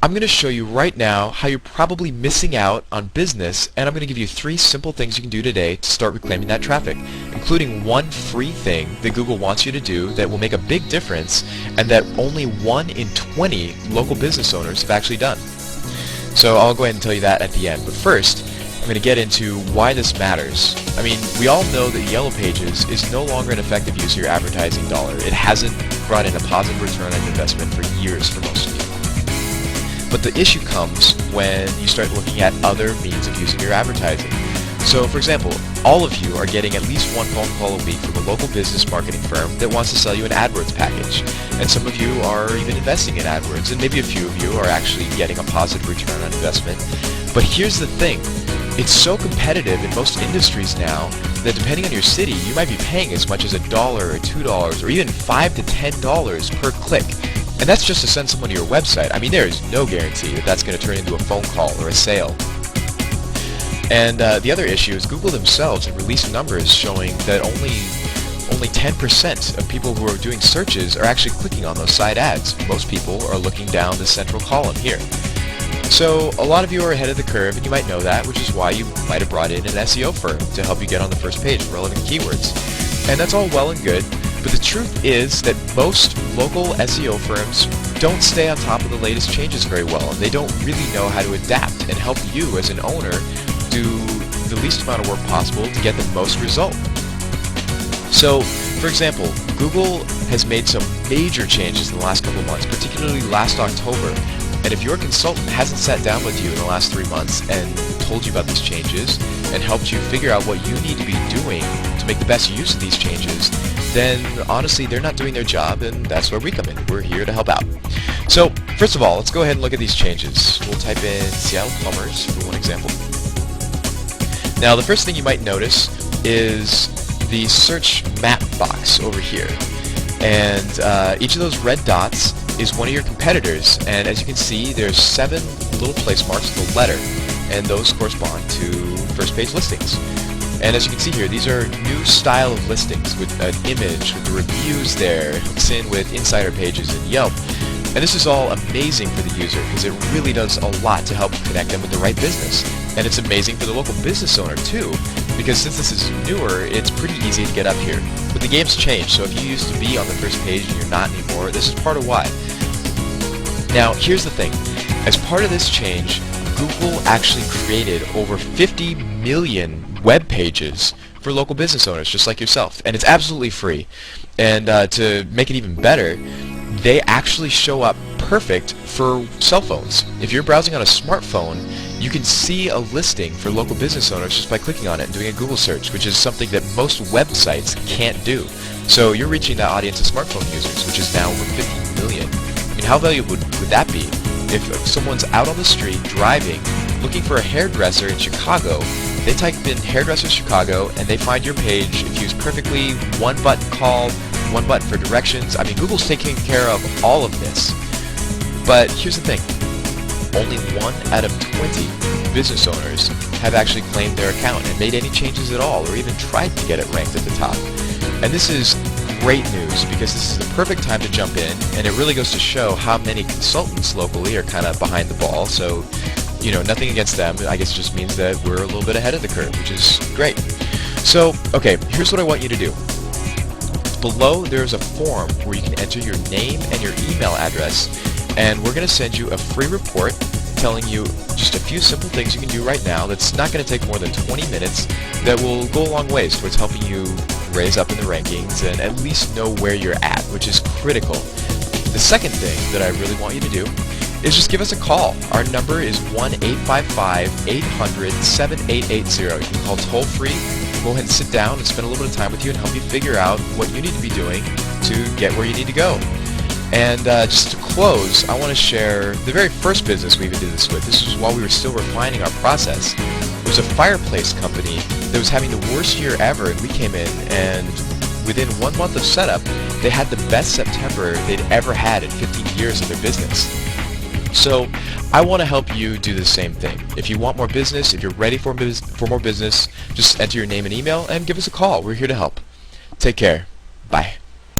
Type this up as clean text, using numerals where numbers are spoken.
I'm going to show you right now how you're probably missing out on business, and I'm going to give you 3 simple things you can do today to start reclaiming that traffic, including one free thing that Google wants you to do that will make a big difference and that only 1 in 20 local business owners have actually done. So I'll go ahead and tell you that at the end. But first, I'm going to get into why this matters. I mean, we all know that Yellow Pages is no longer an effective use of your advertising dollar. It hasn't brought in a positive return on investment for years for most of you. But the issue comes when you start looking at other means of using your advertising. So, for example, all of you are getting at least one phone call a week from a local business marketing firm that wants to sell you an AdWords package. And some of you are even investing in AdWords, and maybe a few of you are actually getting a positive return on investment. But here's the thing. It's so competitive in most industries now that depending on your city, you might be paying as much as $1 or $2 or even $5 to $10 per click. And that's just to send someone to your website. I mean, there is no guarantee that that's going to turn into a phone call or a sale. And the other issue is Google themselves have released numbers showing that only 10% of people who are doing searches are actually clicking on those side ads. Most people are looking down the central column here. So a lot of you are ahead of the curve, and you might know that, which is why you might have brought in an SEO firm to help you get on the first page with relevant keywords. And that's all well and good. But the truth is that most local SEO firms don't stay on top of the latest changes very well, and they don't really know how to adapt and help you as an owner do the least amount of work possible to get the most result. So, for example, Google has made some major changes in the last couple of months, particularly last October. And if your consultant hasn't sat down with you in the last 3 months and told you about these changes and helped you figure out what you need to be doing to make the best use of these changes, then honestly they're not doing their job, and that's where we come in. We're here to help out. So first of all, let's go ahead and look at these changes. We'll type in Seattle Plumbers for one example. Now the first thing you might notice is the search map box over here. And each of those red dots is one of your competitors, and as you can see there's 7 little place marks with a letter, and those correspond to first page listings. And as you can see here, these are new style of listings with an image, with the reviews there, it hooks in with insider pages and Yelp. And this is all amazing for the user because it really does a lot to help connect them with the right business. And it's amazing for the local business owner too, because since this is newer, it's pretty easy to get up here. But the game's changed, so if you used to be on the first page and you're not anymore, this is part of why. Now, here's the thing. As part of this change, Google actually created over 50 million web pages for local business owners just like yourself, and it's absolutely free. And to make it even better, they actually show up perfect for cell phones. If you're browsing on a smartphone, you can see a listing for local business owners just by clicking on it and doing a Google search, which is something that most websites can't do. So you're reaching that audience of smartphone users, which is now over 50 million. I mean, how valuable would that be? If someone's out on the street driving, looking for a hairdresser in Chicago, they type in hairdresser Chicago and they find your page. If used perfectly, one button call, one button for directions. I mean, Google's taking care of all of this. But here's the thing. Only 1 out of 20 business owners have actually claimed their account and made any changes at all or even tried to get it ranked at the top. And this is great news because this is the perfect time to jump in, and it really goes to show how many consultants locally are kind of behind the ball. So, you know, nothing against them. I guess it just means that we're a little bit ahead of the curve, which is great. So, okay, here's what I want you to do. Below, there's a form where you can enter your name and your email address, and we're going to send you a free report telling you just a few simple things you can do right now that's not going to take more than 20 minutes that will go a long ways towards helping you raise up in the rankings and at least know where you're at, which is critical. The second thing that I really want you to do is just give us a call. Our number is 1-855-800-7880. You can call toll free. Go ahead and sit down and spend a little bit of time with you and help you figure out what you need to be doing to get where you need to go. And just to close, I want to share the very first business we even did this with. This was while we were still refining our process. It was a fireplace company that was having the worst year ever, and we came in, and within 1 month of setup, they had the best September they'd ever had in 15 years of their business. So I want to help you do the same thing. If you want more business, if you're ready for more business, just enter your name and email and give us a call. We're here to help. Take care. Bye.